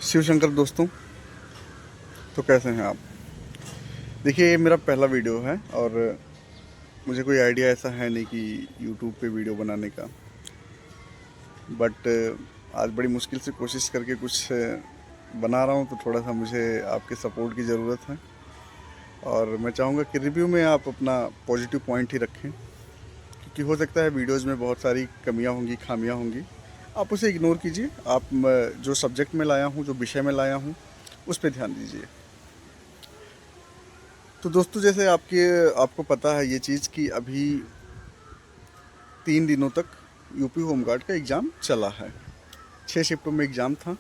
शिव शंकर दोस्तों, तो कैसे हैं आप। देखिए, ये मेरा पहला वीडियो है और मुझे कोई आइडिया ऐसा है नहीं कि यूट्यूब पे वीडियो बनाने का। बट आज बड़ी मुश्किल से कोशिश करके कुछ बना रहा हूँ, तो थोड़ा सा मुझे आपके सपोर्ट की ज़रूरत है। और मैं चाहूँगा कि रिव्यू में आप अपना पॉजिटिव पॉइंट ही रखें, क्योंकि हो सकता है वीडियोज़ में बहुत सारी कमियाँ होंगी, खामियाँ होंगी। आप उसे इग्नोर कीजिए। आप जो सब्जेक्ट में लाया हूँ, जो विषय में लाया हूँ, उस पर ध्यान दीजिए। तो दोस्तों, जैसे आपको पता है ये चीज़ कि अभी 3 दिनों तक यूपी होमगार्ड का एग्ज़ाम चला है। 6 शिफ्टों में एग्ज़ाम था।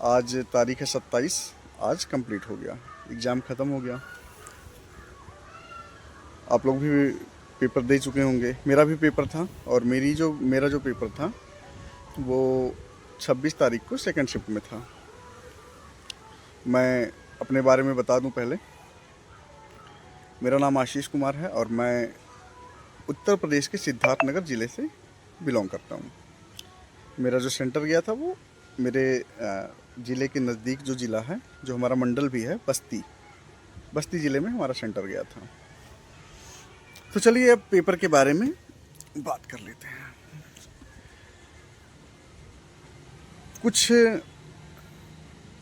आज तारीख है 27। आज कंप्लीट हो गया, एग्ज़ाम ख़त्म हो गया। आप लोग भी पेपर दे चुके होंगे। मेरा भी पेपर था और मेरा जो पेपर था वो 26 तारीख को सेकंड शिफ्ट में था। मैं अपने बारे में बता दूं पहले। मेरा नाम आशीष कुमार है और मैं उत्तर प्रदेश के सिद्धार्थनगर ज़िले से बिलोंग करता हूँ। मेरा जो सेंटर गया था वो मेरे ज़िले के नज़दीक जो ज़िला है, जो हमारा मंडल भी है, बस्ती ज़िले में हमारा सेंटर गया था। तो चलिए अब पेपर के बारे में बात कर लेते हैं। कुछ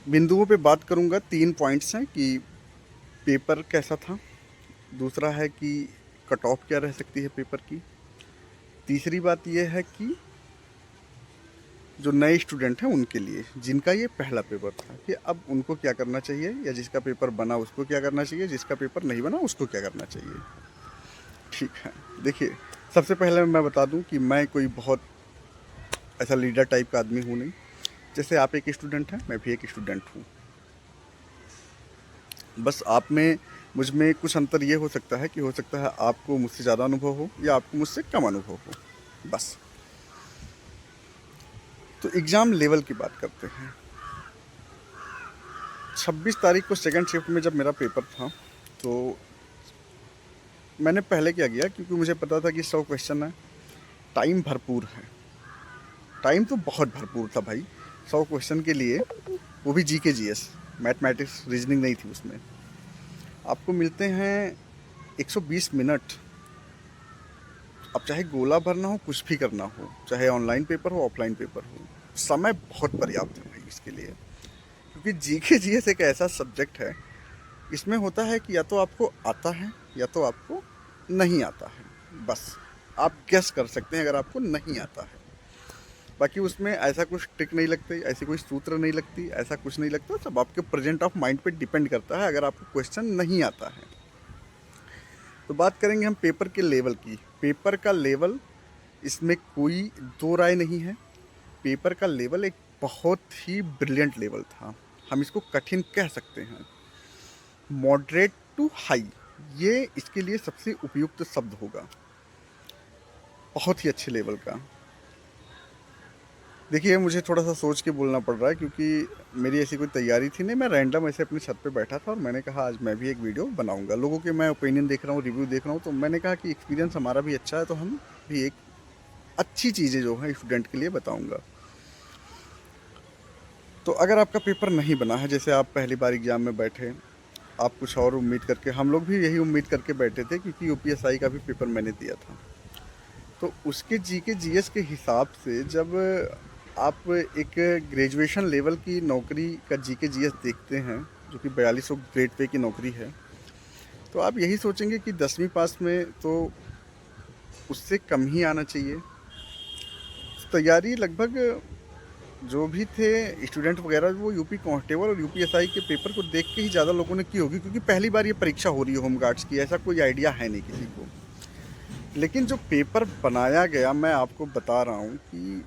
बिंदुओं पे बात करूंगा। 3 पॉइंट्स हैं कि पेपर कैसा था, दूसरा है कि कट ऑफ क्या रह सकती है पेपर की, तीसरी बात यह है कि जो नए स्टूडेंट हैं उनके लिए, जिनका ये पहला पेपर था, कि अब उनको क्या करना चाहिए, या जिसका पेपर बना उसको क्या करना चाहिए, जिसका पेपर नहीं बना उसको क्या करना चाहिए। ठीक है, देखिए, सबसे पहले मैं बता दूं कि मैं कोई बहुत ऐसा लीडर टाइप का आदमी हूँ नहीं। जैसे आप एक स्टूडेंट हैं, मैं भी एक स्टूडेंट हूँ। बस आप में मुझ में कुछ अंतर ये हो सकता है कि हो सकता है आपको मुझसे ज़्यादा अनुभव हो या आपको मुझसे कम अनुभव हो, बस। तो एग्ज़ाम लेवल की बात करते हैं। 26 तारीख को सेकंड शिफ्ट में जब मेरा पेपर था, तो मैंने पहले क्या किया, क्योंकि मुझे पता था कि 100 क्वेश्चन है, टाइम भरपूर है। टाइम तो बहुत भरपूर था भाई, 100 क्वेश्चन के लिए, वो भी जी के जी एस, मैथमेटिक्स रीजनिंग नहीं थी उसमें। आपको मिलते हैं 120 मिनट। अब चाहे गोला भरना हो, कुछ भी करना हो, चाहे ऑनलाइन पेपर हो, ऑफलाइन पेपर हो, समय बहुत पर्याप्त है भाई इसके लिए। क्योंकि जी के जी एस एक ऐसा सब्जेक्ट है, इसमें होता है कि या तो आपको आता है या तो आपको नहीं आता है। बस आप गेस कर सकते हैं अगर आपको नहीं आता है। बाकी उसमें ऐसा कुछ ट्रिक नहीं लगती, ऐसी कोई सूत्र नहीं लगती, ऐसा कुछ नहीं लगता। सब आपके प्रेजेंट ऑफ माइंड पे डिपेंड करता है अगर आपको क्वेश्चन नहीं आता है। तो बात करेंगे हम पेपर के लेवल की। पेपर का लेवल, इसमें कोई दो राय नहीं है। पेपर का लेवल एक बहुत ही ब्रिलियंट लेवल था। हम इसको कठिन कह सकते हैं, मॉडरेट टू हाई, ये इसके लिए सबसे उपयुक्त शब्द होगा। बहुत ही अच्छे लेवल का। देखिए, मुझे थोड़ा सा सोच के बोलना पड़ रहा है, क्योंकि मेरी ऐसी कोई तैयारी थी नहीं। मैं रैंडम ऐसे अपनी छत पे बैठा था और मैंने कहा आज मैं भी एक वीडियो बनाऊंगा। लोगों के मैं ओपिनियन देख रहा हूँ, रिव्यू देख रहा हूँ, तो मैंने कहा कि एक्सपीरियंस हमारा भी अच्छा है, तो हम भी एक अच्छी चीज़ें जो हैं स्टूडेंट के लिए बताऊंगा। तो अगर आपका पेपर नहीं बना है, जैसे आप पहली बार एग्ज़ाम में बैठे, आप कुछ और उम्मीद करके, हम लोग भी यही उम्मीद करके बैठे थे, क्योंकि यूपीएसआई का भी पेपर मैंने दिया था। तो उसके जी के जीएस के हिसाब से जब आप एक ग्रेजुएशन लेवल की नौकरी का जी के जीएस देखते हैं, जो कि 4200 ग्रेड पे की नौकरी है, तो आप यही सोचेंगे कि 10वीं पास में तो उससे कम ही आना चाहिए। तैयारी लगभग जो भी थे स्टूडेंट वगैरह, वो यूपी कांस्टेबल और यूपीएसआई के पेपर को देख के ही ज़्यादा लोगों ने की होगी, क्योंकि पहली बार ये परीक्षा हो रही है होमगार्ड्स की, ऐसा कोई आइडिया है नहीं किसी को। लेकिन जो पेपर बनाया गया, मैं आपको बता रहा हूँ कि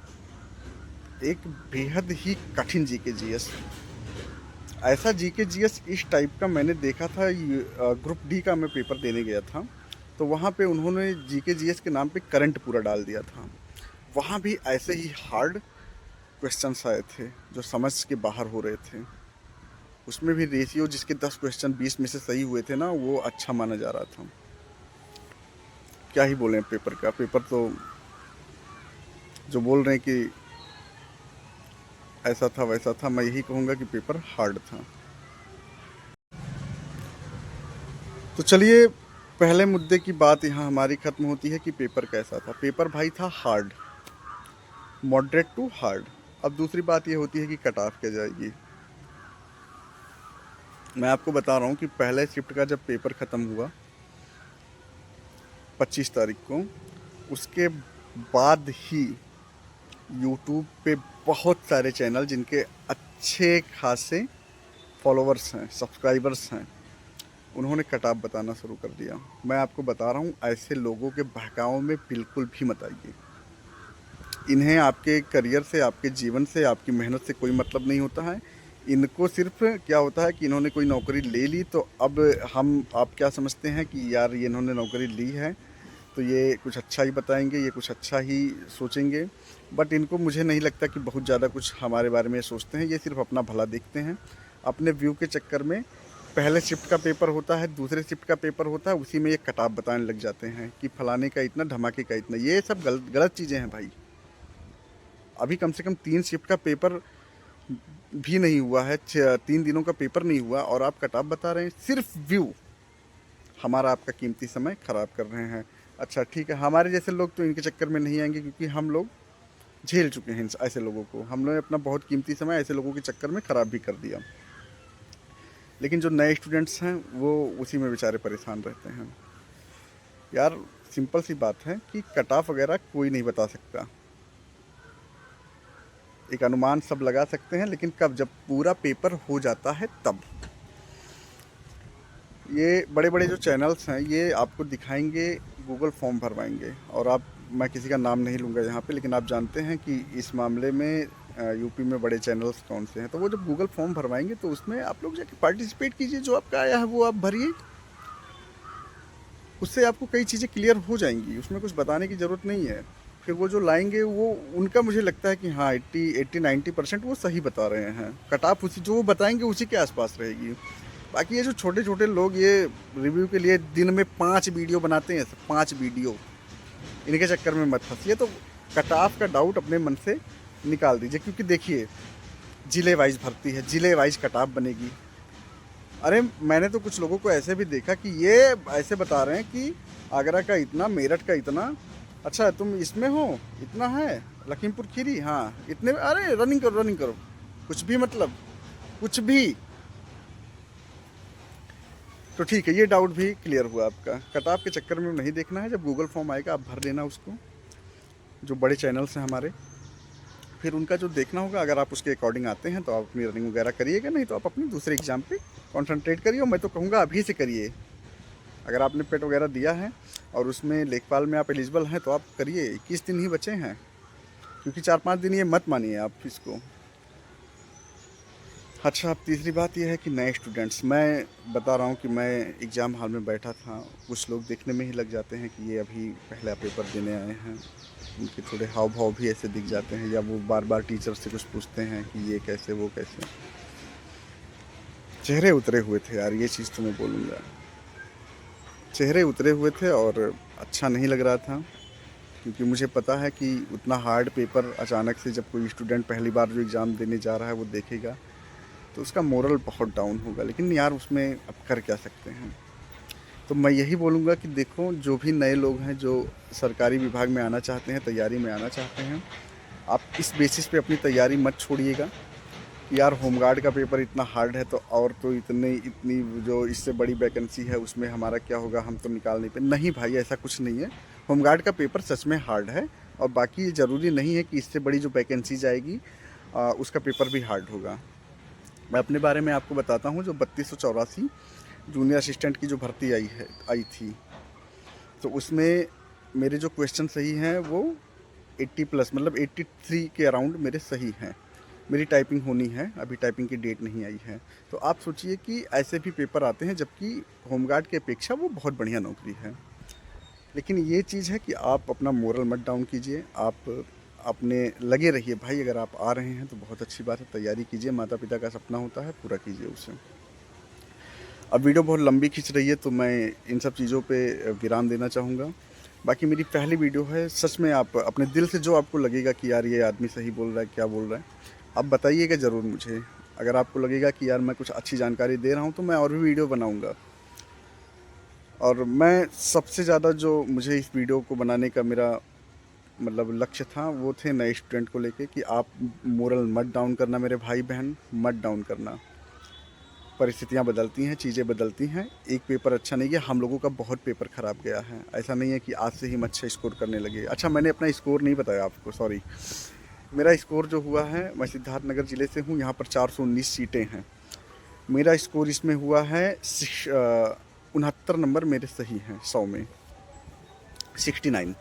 एक बेहद ही कठिन जी के जीएस। ऐसा जी के जीएस इस टाइप का मैंने देखा था। ग्रुप डी का मैं पेपर देने गया था, तो वहाँ पे उन्होंने जी के जीएस के नाम पे करंट पूरा डाल दिया था। वहाँ भी ऐसे ही हार्ड क्वेश्चंस आए थे जो समझ के बाहर हो रहे थे। उसमें भी रेशियो, जिसके 10 क्वेश्चन 20 में से सही हुए थे ना, वो अच्छा माना जा रहा था। क्या ही बोलें पेपर का। पेपर तो जो बोल रहे हैं कि ऐसा था वैसा था, मैं यही कहूँगा कि पेपर हार्ड था। तो चलिए, पहले मुद्दे की बात यहाँ हमारी ख़त्म होती है कि पेपर कैसा था। पेपर भाई था हार्ड, मॉडरेट टू हार्ड। अब दूसरी बात ये होती है कि कट ऑफ क्या जाएगी। मैं आपको बता रहा हूँ कि पहले शिफ्ट का जब पेपर ख़त्म हुआ 25 तारीख को, उसके बाद ही यूट्यूब पे बहुत सारे चैनल जिनके अच्छे खासे फॉलोअर्स हैं, सब्सक्राइबर्स हैं, उन्होंने कट ऑफ बताना शुरू कर दिया। मैं आपको बता रहा हूँ, ऐसे लोगों के बहकावे में बिल्कुल भी मत आइए। इन्हें आपके करियर से, आपके जीवन से, आपकी मेहनत से कोई मतलब नहीं होता है। इनको सिर्फ क्या होता है कि इन्होंने कोई नौकरी ले ली, तो अब आप क्या समझते हैं कि यार ये इन्होंने नौकरी ली है तो ये कुछ अच्छा ही बताएंगे, ये कुछ अच्छा ही सोचेंगे। बट इनको, मुझे नहीं लगता कि बहुत ज़्यादा कुछ हमारे बारे में सोचते हैं। ये सिर्फ अपना भला देखते हैं। अपने व्यू के चक्कर में पहले शिफ्ट का पेपर होता है, दूसरे शिफ्ट का पेपर होता है, उसी में ये कटाव बताने लग जाते हैं कि फलाने का इतना, धमाके का इतना। ये सब गलत गलत चीज़ें हैं भाई। अभी कम से कम 3 शिफ्ट का पेपर भी नहीं हुआ है, 3 दिनों का पेपर नहीं हुआ और आप कटाव बता रहे हैं। सिर्फ व्यू, हमारा आपका कीमती समय ख़राब कर रहे हैं। अच्छा ठीक है, हमारे जैसे लोग तो इनके चक्कर में नहीं आएंगे, क्योंकि हम लोग झेल चुके हैं ऐसे लोगों को। हम लोगों ने अपना बहुत कीमती समय ऐसे लोगों के चक्कर में ख़राब भी कर दिया। लेकिन जो नए स्टूडेंट्स हैं वो उसी में बेचारे परेशान रहते हैं। यार सिंपल सी बात है कि कट ऑफ वगैरह कोई नहीं बता सकता। एक अनुमान सब लगा सकते हैं, लेकिन कब, जब पूरा पेपर हो जाता है तब। ये बड़े बड़े जो चैनल्स हैं ये आपको दिखाएंगे, गूगल फॉर्म भरवाएंगे। और आप, मैं किसी का नाम नहीं लूँगा यहाँ पे, लेकिन आप जानते हैं कि इस मामले में यूपी में बड़े चैनल्स कौन से हैं। तो वो जब गूगल फॉर्म भरवाएंगे तो उसमें आप लोग जाके पार्टिसिपेट कीजिए, जो आपका आया है वो आप भरिए। उससे आपको कई चीज़ें क्लियर हो जाएंगी, उसमें कुछ बताने की ज़रूरत नहीं है। फिर वो जो लाएंगे वो उनका, मुझे लगता है कि हाँ 80-90% वो सही बता रहे हैं। कट ऑफ उसी जो वो बताएंगे उसी के आसपास रहेगी। बाकी ये जो छोटे छोटे लोग ये रिव्यू के लिए दिन में 5 वीडियो बनाते हैं, 5 वीडियो, इनके चक्कर में मत फंसिए। तो कट ऑफ का डाउट अपने मन से निकाल दीजिए, क्योंकि देखिए ज़िले वाइज भर्ती है, ज़िले वाइज कट ऑफ बनेगी। अरे मैंने तो कुछ लोगों को ऐसे भी देखा कि ये ऐसे बता रहे हैं कि आगरा का इतना, मेरठ का इतना, अच्छा तुम इसमें हो, इतना है, लखीमपुर खीरी, हाँ इतने, अरे रनिंग करो रनिंग करो, कुछ भी मतलब, कुछ भी। तो ठीक है, ये डाउट भी क्लियर हुआ आपका। कट ऑफ के चक्कर में नहीं देखना है। जब गूगल फॉर्म आएगा आप भर देना उसको, जो बड़े चैनल्स हैं हमारे, फिर उनका जो देखना होगा। अगर आप उसके अकॉर्डिंग आते हैं तो आप अपनी रनिंग वगैरह करिएगा, नहीं तो आप अपनी दूसरे एग्ज़ाम पे कंसंट्रेट करिए। और मैं तो कहूँगा अभी से करिए। अगर आपने पेट वगैरह दिया है और उसमें लेखपाल में आप एलिजिबल हैं तो आप करिए। 21 दिन ही बचे हैं, क्योंकि 4-5 दिन, ये मत मानिए आप इसको। अच्छा, अब तीसरी बात यह है कि नए स्टूडेंट्स, मैं बता रहा हूँ कि मैं एग्ज़ाम हॉल में बैठा था, कुछ लोग देखने में ही लग जाते हैं कि ये अभी पहला पेपर देने आए हैं। उनके थोड़े हाव भाव भी ऐसे दिख जाते हैं, या वो बार बार टीचर से कुछ पूछते हैं कि ये कैसे वो कैसे। चेहरे उतरे हुए थे यार, ये चीज़ तो मैं बोलूँगा। चेहरे उतरे हुए थे और अच्छा नहीं लग रहा था, क्योंकि मुझे पता है कि उतना हार्ड पेपर अचानक से जब कोई स्टूडेंट पहली बार जो एग्ज़ाम देने जा रहा है वो देखेगा तो उसका मोरल बहुत डाउन होगा। लेकिन यार उसमें अब कर क्या सकते हैं। तो मैं यही बोलूँगा कि देखो, जो भी नए लोग हैं जो सरकारी विभाग में आना चाहते हैं, तैयारी में आना चाहते हैं, आप इस बेसिस पे अपनी तैयारी मत छोड़िएगा। यार होमगार्ड का पेपर इतना हार्ड है तो और तो इतनी जो इससे बड़ी वैकेंसी है उसमें हमारा क्या होगा, हम तो निकाल नहीं पाए। नहीं भाई, ऐसा कुछ नहीं है। होमगार्ड का पेपर सच में हार्ड है, और बाकी ये ज़रूरी नहीं है कि इससे बड़ी जो वैकेंसी जाएगी उसका पेपर भी हार्ड होगा। मैं अपने बारे में आपको बताता हूँ, जो 3284 जूनियर असिस्टेंट की जो भर्ती आई थी, तो उसमें मेरे जो क्वेश्चन सही हैं वो 80 प्लस, मतलब 83 के अराउंड मेरे सही हैं। मेरी टाइपिंग होनी है, अभी टाइपिंग की डेट नहीं आई है। तो आप सोचिए कि ऐसे भी पेपर आते हैं, जबकि होमगार्ड की अपेक्षा वो बहुत बढ़िया नौकरी है। लेकिन ये चीज़ है कि आप अपना मोरल मत डाउन कीजिए, आप अपने लगे रहिए भाई। अगर आप आ रहे हैं तो बहुत अच्छी बात है, तैयारी कीजिए, माता पिता का सपना होता है, पूरा कीजिए उसे। अब वीडियो बहुत लंबी खिंच रही है तो मैं इन सब चीज़ों पे विराम देना चाहूँगा। बाकी मेरी पहली वीडियो है, सच में आप अपने दिल से जो आपको लगेगा कि यार ये आदमी सही बोल रहा है, क्या बोल रहा है, आप बताइएगा ज़रूर मुझे। अगर आपको लगेगा कि यार मैं कुछ अच्छी जानकारी दे रहा हूँ तो मैं और भी वीडियो बनाऊँगा। और मैं सबसे ज़्यादा जो मुझे इस वीडियो को बनाने का मेरा मतलब लक्ष्य था वो थे नए स्टूडेंट को लेके कि आप मोरल मत डाउन करना मेरे भाई बहन, मत डाउन करना। परिस्थितियाँ बदलती हैं, चीज़ें बदलती हैं। एक पेपर अच्छा नहीं गया, हम लोगों का बहुत पेपर ख़राब गया है। ऐसा नहीं है कि आज से ही हम अच्छा स्कोर करने लगे। अच्छा, मैंने अपना स्कोर नहीं बताया आपको, सॉरी। मेरा स्कोर जो हुआ है, मैं सिद्धार्थनगर ज़िले से हूँ, यहाँ पर 419 सीटें हैं। मेरा स्कोर इसमें हुआ है 69 नंबर मेरे सही हैं 100 में, 69।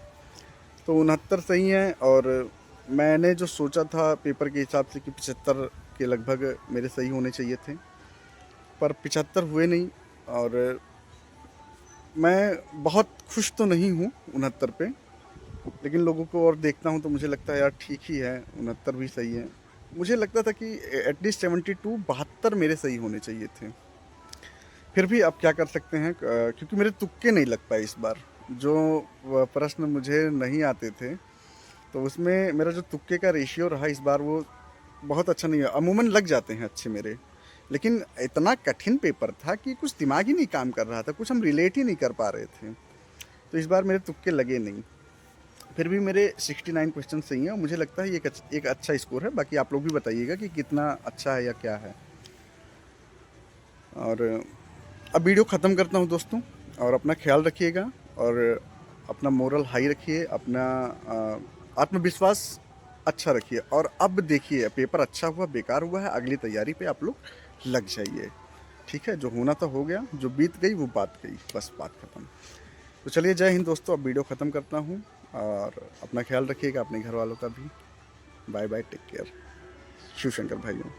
तो 69 सही हैं। और मैंने जो सोचा था पेपर के हिसाब से कि 75 के लगभग मेरे सही होने चाहिए थे, पर 75 हुए नहीं। और मैं बहुत खुश तो नहीं हूँ 69 पे, लेकिन लोगों को और देखता हूँ तो मुझे लगता है यार ठीक ही है, 69 भी सही है। मुझे लगता था कि एटलीस्ट 72 72 मेरे सही होने चाहिए थे। फिर भी अब क्या कर सकते हैं, क्योंकि मेरे तुक्के नहीं लग पाए इस बार। जो प्रश्न मुझे नहीं आते थे तो उसमें मेरा जो तुक्के का रेशियो रहा इस बार वो बहुत अच्छा नहीं है। अमूमन लग जाते हैं अच्छे मेरे, लेकिन इतना कठिन पेपर था कि कुछ दिमाग ही नहीं काम कर रहा था, कुछ हम रिलेट ही नहीं कर पा रहे थे। तो इस बार मेरे तुक्के लगे नहीं। फिर भी मेरे 69 क्वेश्चन सही हैं और मुझे लगता है ये एक अच्छा स्कोर है। बाकी आप लोग भी बताइएगा कि कितना अच्छा है या क्या है। और अब वीडियो ख़त्म करता हूँ दोस्तों, और अपना ख्याल रखिएगा और अपना मोरल हाई रखिए, अपना आत्मविश्वास अच्छा रखिए। और अब देखिए पेपर अच्छा हुआ बेकार हुआ है, अगली तैयारी पे आप लोग लग जाइए। ठीक है, जो होना था हो गया, जो बीत गई वो बात गई, बस बात ख़त्म। तो चलिए, जय हिंद दोस्तों, अब वीडियो ख़त्म करता हूँ। और अपना ख्याल रखिएगा, अपने घर वालों का भी। Bye bye, take care. Shiv Shankar भाइयों।